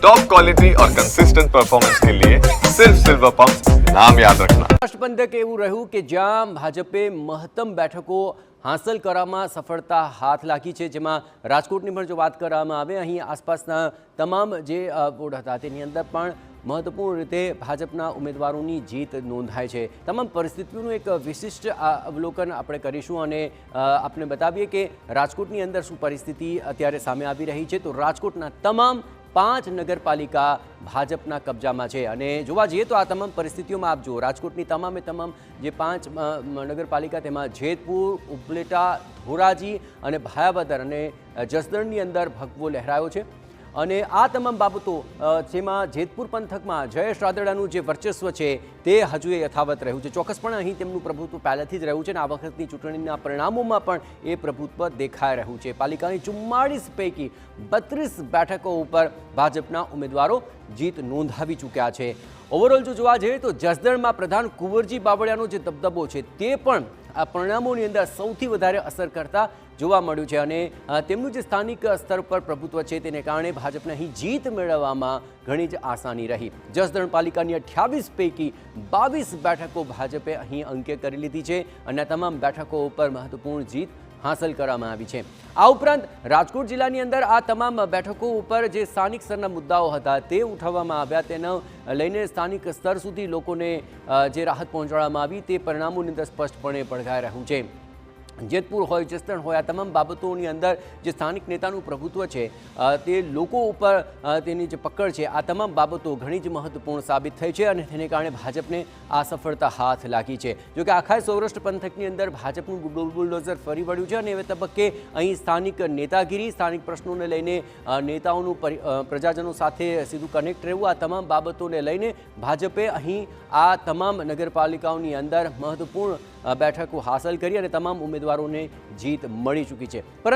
Top quality और consistent performance के लिए सिर्फ सिल्वर पंप नाम याद रखना। રાષ્ટ્રપંથક એવું રહ્યું કે જ્યાં ભાજપે મહત્તમ બેઠકો હાંસલ કરવામાં સફળતા હાથ લાગી છે, જેમાં રાજકોટની પણ જો વાત કરવામાં આવે, અહીં આસપાસના તમામ જે વોર્ડ હતા તેની અંદર પણ મહત્વપૂર્ણ રીતે ભાજપના ઉમેદવારોની જીત નોંધાય છે। તમામ પરિસ્થિતિઓનું એક વિશિષ્ટ અવલોકન આપણે કરીશું અને આપને બતાવીએ કે રાજકોટની અંદર શું પરિસ્થિતિ અત્યારે સામે આવી રહી છે। તો રાજકોટના તમામ 5 નગરપાલિકા ભાજપના કબજામાં છે અને જોવા જઈએ તો આ તમામ પરિસ્થિતિઓમાં આપ જુઓ, રાજકોટની તમામે તમામ જે 5 નગરપાલિકા તેમાં જેતપુર, ઉપલેટા, ધોરાજી અને ભાયાવદર અને જસદણની અંદર ભગવો લહેરાયો છે અને આ તમામ બાબતો જેમાં જેતપુર પંથકમાં જયેશ રાદડાનું જે વર્ચસ્વ છે તે હજુ યથાવત રહ્યું છે। ચોક્કસપણે અહીં તેમનું પ્રભુત્વ પહેલાથી જ રહ્યું છે અને આ વખતની ચૂંટણીના પરિણામોમાં પણ એ પ્રભુત્વ દેખાઈ રહ્યું છે। પાલિકાની 44 પૈકી 32 બેઠકો ઉપર ભાજપના ઉમેદવારો જીત નોંધાવી ચૂક્યા છે। ઓવરઓલ જો જોવા જઈએ તો જસદણમાં પ્રધાન કુંવરજી બાવળિયાનો જે દબદબો છે તે પણ આ પરિણામોની અંદર સૌથી વધારે અસર કરતા જોવા મળ્યું છે અને તેમનું જે સ્થાનિક સ્તર પર પ્રભુત્વ છે તેને કારણે ભાજપને અહીં જીત મેળવવામાં ઘણી જ આસાની રહી। જસદણ પાલિકાની 28 પૈકી 22 બેઠકો ભાજપે અહીં અંકે કરી લીધી છે અને તમામ બેઠકો ઉપર મહત્વપૂર્ણ જીત હાંસલ કરવામાં આવી છે। આ ઉપરાંત રાજકોટ જિલ્લાની અંદર આ તમામ બેઠકો ઉપર જે સ્થાનિક સ્તરના મુદ્દાઓ હતા તે ઉઠાવવામાં આવ્યા, તેને લઈને સ્થાનિક સ્તર સુધી લોકોને જે રાહત પહોંચાડવામાં આવી તે પરિણામોની અંદર સ્પષ્ટપણે પડઘાઈ રહ્યું છે। જેતપુર હોય, જસદણ હોય, આ તમામ બાબતોની અંદર જે સ્થાનિક નેતાનું પ્રભુત્વ છે તે લોકો ઉપર તેની જે પકડ છે આ તમામ બાબતો ઘણી જ મહત્વપૂર્ણ સાબિત થઈ છે અને તેને કારણે ભાજપને આ સફળતા હાથ લાગી છે। જોકે આખા સૌરાષ્ટ્ર પંથકની અંદર ભાજપનું બુલડોઝર ફરી વળ્યું છે અને એ તબક્કે અહીં સ્થાનિક નેતાગીરી, સ્થાનિક પ્રશ્નોને લઈને નેતાઓનું પ્રજાજનો સાથે સીધું કનેક્ટ રહેવું, આ તમામ બાબતોને લઈને ભાજપે અહીં આ તમામ નગરપાલિકાઓની અંદર મહત્વપૂર્ણ બેઠકો હાંસલ કરી અને તમામ ઉમેદવારોને જીત મળી ચૂકી છે। પરંતુ